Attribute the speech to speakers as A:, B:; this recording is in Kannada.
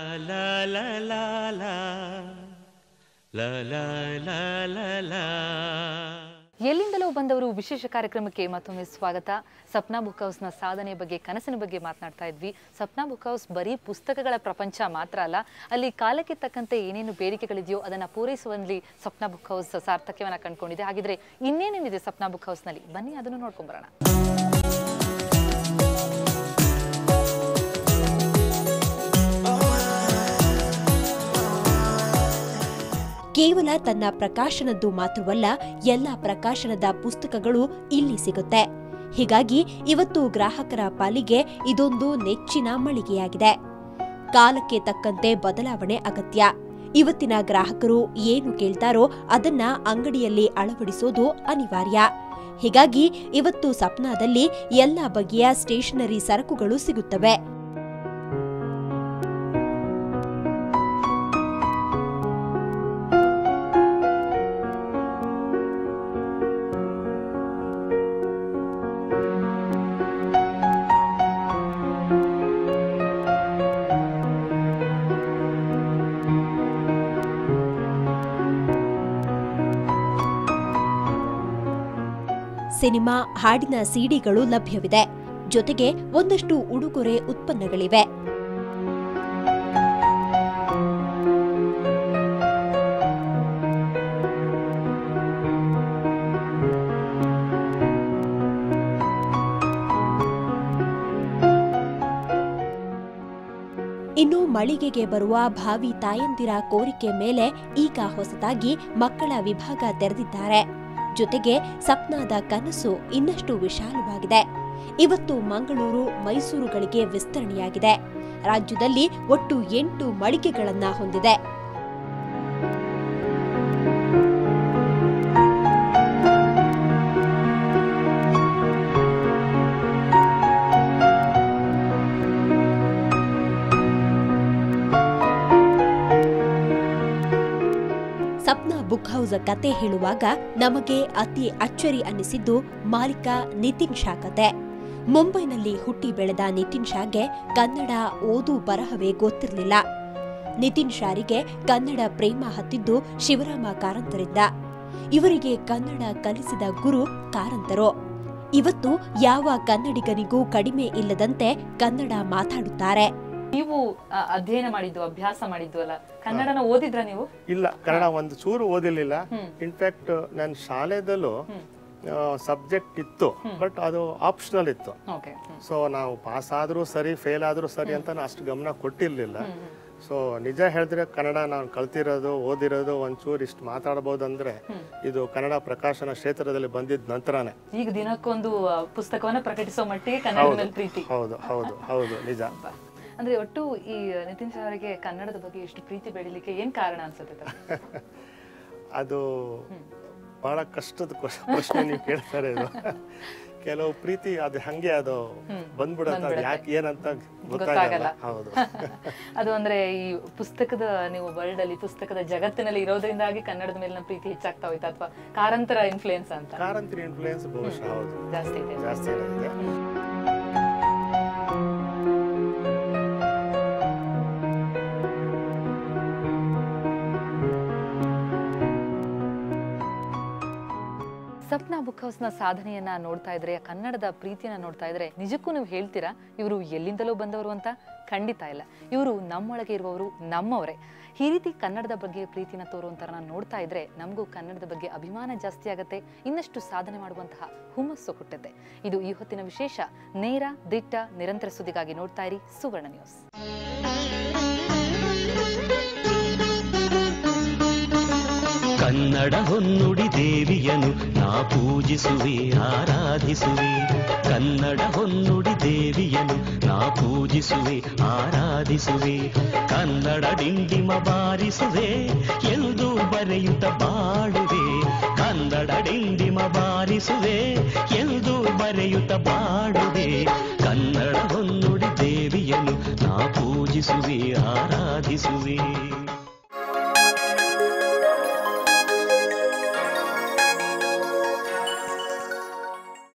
A: la la la la la la la la la.
B: ಎಲ್ಲಿಂದಲೋ ಬಂದವರು ವಿಶೇಷ ಕಾರ್ಯಕ್ರಮಕ್ಕೆ ಮತ್ತೊಮ್ಮೆ ಸ್ವಾಗತ. ಸಪ್ನಾ ಬುಕ್ ಹೌಸ್ನ ಸಾಧನೆ ಬಗ್ಗೆ, ಕನಸಿನ ಬಗ್ಗೆ ಮಾತನಾಡ್ತಾ ಇದ್ವಿ. ಸಪ್ನಾ ಬುಕ್ ಹೌಸ್ ಬರೀ ಪುಸ್ತಕಗಳ ಪ್ರಪಂಚ ಮಾತ್ರ ಅಲ್ಲ, ಅಲ್ಲಿ ಕಾಲಕ್ಕೆ ತಕ್ಕಂತೆ ಏನೇನು ಬೇಡಿಕೆಗಳಿದೆಯೋ ಅದನ್ನು ಪೂರೈಸುವಲ್ಲಿ ಸಪ್ನಾ ಬುಕ್ ಹೌಸ್ ಸಾರ್ಥಕ್ಯವನ್ನು ಕಂಡುಕೊಂಡಿದೆ. ಹಾಗಿದ್ರೆ ಇನ್ನೇನೇನಿದೆ ಸಪ್ನಾ ಬುಕ್ ಹೌಸ್ನಲ್ಲಿ, ಬನ್ನಿ ಅದನ್ನು ನೋಡ್ಕೊಂಡು ಬರೋಣ.
C: ಕೇವಲ ತನ್ನ ಪ್ರಕಾಶನದ್ದು ಮಾತ್ರವಲ್ಲ, ಎಲ್ಲ ಪ್ರಕಾಶನದ ಪುಸ್ತಕಗಳು ಇಲ್ಲಿ ಸಿಗುತ್ತೆ. ಹೀಗಾಗಿ ಇವತ್ತು ಗ್ರಾಹಕರ ಪಾಲಿಗೆ ಇದೊಂದು ನೆಚ್ಚಿನ ಮಳಿಗೆಯಾಗಿದೆ. ಕಾಲಕ್ಕೆ ತಕ್ಕಂತೆ ಬದಲಾವಣೆ ಅಗತ್ಯ. ಇವತ್ತಿನ ಗ್ರಾಹಕರು ಏನು ಕೇಳ್ತಾರೋ ಅದನ್ನ ಅಂಗಡಿಯಲ್ಲಿ ಅಳವಡಿಸೋದು ಅನಿವಾರ್ಯ. ಹೀಗಾಗಿ ಇವತ್ತು ಸಪ್ನಾದಲ್ಲಿ ಎಲ್ಲ ಬಗೆಯ ಸ್ಟೇಷನರಿ ಸರಕುಗಳು ಸಿಗುತ್ತವೆ. ಸಿನಿಮಾ, ಹಾಡಿನ ಸಿಡಿಗಳು ಲಭ್ಯವಿದೆ. ಜೊತೆಗೆ ಒಂದಷ್ಟು ಉಡುಗೊರೆ ಉತ್ಪನ್ನಗಳಿವೆ. ಇನ್ನು ಮಳಿಗೆಗೆ ಬರುವ ಭಾವಿ ತಾಯಂದಿರ ಕೋರಿಕೆ ಮೇಲೆ ಈಗ ಹೊಸದಾಗಿ ಮಕ್ಕಳ ವಿಭಾಗ ತೆರೆದಿದ್ದಾರೆ. ಜೊತೆಗೆ ಸಪ್ನಾದ ಕನಸು ಇನ್ನಷ್ಟು ವಿಶಾಲವಾಗಿದೆ. ಇವತ್ತು ಮಂಗಳೂರು, ಮೈಸೂರುಗಳಿಗೆ ವಿಸ್ತರಣೆಯಾಗಿದೆ. ರಾಜ್ಯದಲ್ಲಿ ಒಟ್ಟು 8 ಮಳಿಗೆಗಳನ್ನ ಹೊಂದಿದೆ. ಸಪ್ನಾ ಬುಕ್ ಹೌಸ್ ಕತೆ ಹೇಳುವಾಗ ನಮಗೆ ಅತಿ ಅಚ್ಚರಿ ಅನ್ನಿಸಿದ್ದು ಮಾಲೀಕ ನಿತಿನ್ ಶಾ ಕತೆ. ಮುಂಬೈನಲ್ಲಿ ಹುಟ್ಟಿ ಬೆಳೆದ ನಿತಿನ್ ಶಾಗೆ ಕನ್ನಡ ಓದು ಬರಹವೇ ಗೊತ್ತಿರಲಿಲ್ಲ. ನಿತಿನ್ ಶಾರಿಗೆ ಕನ್ನಡ ಪ್ರೇಮ ಹತ್ತಿದ್ದು ಶಿವರಾಮ ಕಾರಂತರಿಂದ. ಇವರಿಗೆ ಕನ್ನಡ ಕಲಿಸಿದ ಗುರು ಕಾರಂತರು. ಇವತ್ತು ಯಾವ ಕನ್ನಡಿಗನಿಗೂ ಕಡಿಮೆ ಇಲ್ಲದಂತೆ ಕನ್ನಡ ಮಾತಾಡುತ್ತಾರೆ.
B: ನೀವು ಅಧ್ಯಯನ ಮಾಡಿದ್ದು, ಅಭ್ಯಾಸ ಮಾಡಿದ್ದು ಅಲ್ಲ, ಕನ್ನಡನ ಓದಿದ್ರ ನೀವು?
D: ಇಲ್ಲ, ಕನ್ನಡ ಒಂದು ಚೂರು ಓದಿರ್ಲಿಲ್ಲ. ಇನ್ಫ್ಯಾಕ್ಟ್ ನನ್ನ ಶಾಲೆದಲ್ಲೂ ಸಬ್ಜೆಕ್ಟ್ ಇತ್ತು, ಬಟ್ ಅದು ಆಪ್ಷನಲ್ ಇತ್ತು. ಸೊ ನಾವು ಪಾಸ್ ಆದ್ರೂ ಸರಿ, ಫೇಲ್ ಆದ್ರೂ ಸರಿ ಅಂತ ಅಷ್ಟು ಗಮನ ಕೊಟ್ಟಿರ್ಲಿಲ್ಲ. ಸೊ ನಿಜ ಹೇಳಿದ್ರೆ ಕನ್ನಡ ನಾನು ಕಲ್ತಿರೋದು, ಓದಿರೋದು, ಒಂಚೂರು ಇಷ್ಟು ಮಾತಾಡಬಹುದು ಅಂದ್ರೆ ಇದು ಕನ್ನಡ ಪ್ರಕಾಶನ ಕ್ಷೇತ್ರದಲ್ಲಿ ಬಂದಿದ್ದ ನಂತರನೇ.
B: ಈಗ ದಿನಕ್ಕೊಂದು ಪುಸ್ತಕವನ್ನ ಪ್ರಕಟಿಸೋ ಮಟ್ಟಿಗೆ ಕನ್ನಡದ ಮೇಲೆ ಪ್ರೀತಿ.
D: ಹೌದು ಹೌದು ಹೌದು, ನಿಜ.
B: ಅಂದ್ರೆ ಒಟ್ಟು ಈ ನಿತಿನ್ ಸರ್ ಅವರಿಗೆ ಕನ್ನಡದ ಬಗ್ಗೆ ಎಷ್ಟು ಪ್ರೀತಿ ಬೆಳಿಲಿಕ್ಕೆ ಏನ್ ಕಾರಣ ಅನ್ಸುತ್ತೆ?
D: ಅದು ಬಹಳ ಕಷ್ಟದ ಪ್ರಶ್ನೆ ನೀವು ಕೇಳ್ತಾರೆ. ಇದು ಕೆಲವು ಪ್ರೀತಿ ಅದು ಹಂಗೆ ಅದು ಬಂದ್ಬಿಡತ್ತ, ಯಾಕೆ ಏನಂತ ಗೊತ್ತಾಗಲ್ಲ. ಹೌದು.
B: ಅದು ಅಂದ್ರೆ ಈ ಪುಸ್ತಕದ ನೀವು ವರ್ಲ್ಡ್ ಅಲ್ಲಿ, ಪುಸ್ತಕದ ಜಗತ್ತಿನಲ್ಲಿ ಇರೋದ್ರಿಂದಾಗಿ ಕನ್ನಡದ ಮೇಲಿನ ಪ್ರೀತಿ ಹೆಚ್ಚಾಗ್ತಾ ಹೋಯ್ತಾ, ಅಥವಾ ಕಾರಂತರ ಇನ್ಫ್ಲೂಯೆನ್ಸ್ ಅಂತ?
D: ಕಾರಂತರ ಇನ್ಫ್ಲೂಯೆನ್ಸ್ ಬಹುಶಃ ಹೌದು,
B: ಜಾಸ್ತಿ ಇದೆ.
D: ಜಾಸ್ತಿ ಇದೆ.
B: ಸಪ್ನಾ ಬುಕ್ ಹೌಸ್ನ ಸಾಧನೆಯನ್ನ ನೋಡ್ತಾ ಇದ್ರೆ, ಕನ್ನಡದ ಪ್ರೀತಿಯನ್ನ ನೋಡ್ತಾ ಇದ್ರೆ ನಿಜಕ್ಕೂ ನೀವು ಹೇಳ್ತೀರಾ ಇವರು ಎಲ್ಲಿಂದಲೋ ಬಂದವರು ಅಂತ? ಖಂಡಿತ ಇಲ್ಲ. ಇವರು ನಮ್ಮೊಳಗೆ ಇರುವವರು, ನಮ್ಮವರೇ. ಈ ರೀತಿ ಕನ್ನಡದ ಬಗ್ಗೆ ಪ್ರೀತಿನ ತೋರುವಂತರ ನೋಡ್ತಾ ಇದ್ರೆ ನಮಗೂ ಕನ್ನಡದ ಬಗ್ಗೆ ಅಭಿಮಾನ ಜಾಸ್ತಿ ಆಗತ್ತೆ, ಇನ್ನಷ್ಟು ಸಾಧನೆ ಮಾಡುವಂತಹ ಹುಮ್ಮಸ್ಸು ಹುಟ್ಟುತ್ತೆ. ಇದು ಈ ಹೊತ್ತಿನ ವಿಶೇಷ. ನೇರ, ದಿಟ್ಟ, ನಿರಂತರ ಸುದ್ದಿಗಾಗಿ ನೋಡ್ತಾ ಇರಿ ಸುವರ್ಣ ನ್ಯೂಸ್.
A: ಕನ್ನಡ ಹೊನ್ನುಡಿ ದೇವಿಯನು ನಾ ಪೂಜಿಸುವೆ, ಆರಾಧಿಸುವೆ. ಕನ್ನಡ ಹೊನ್ನುಡಿ ದೇವಿಯನು ನಾ ಪೂಜಿಸುವೆ, ಆರಾಧಿಸುವೆ. ಕನ್ನಡ ಡಿಂಡಿಮ ಬಾರಿಸುವೆ, ಎಂದು ಬರೆಯುತ್ತ ಬಾಳುವೆ. ಕನ್ನಡ ಡಿಂಡಿಮ ಬಾರಿಸುವೆ, ಎಂದು ಬರೆಯುತ್ತ ಬಾಳುವೆ. ಕನ್ನಡ ಹೊನ್ನುಡಿ ದೇವಿಯನು ನಾ ಪೂಜಿಸುವೆ,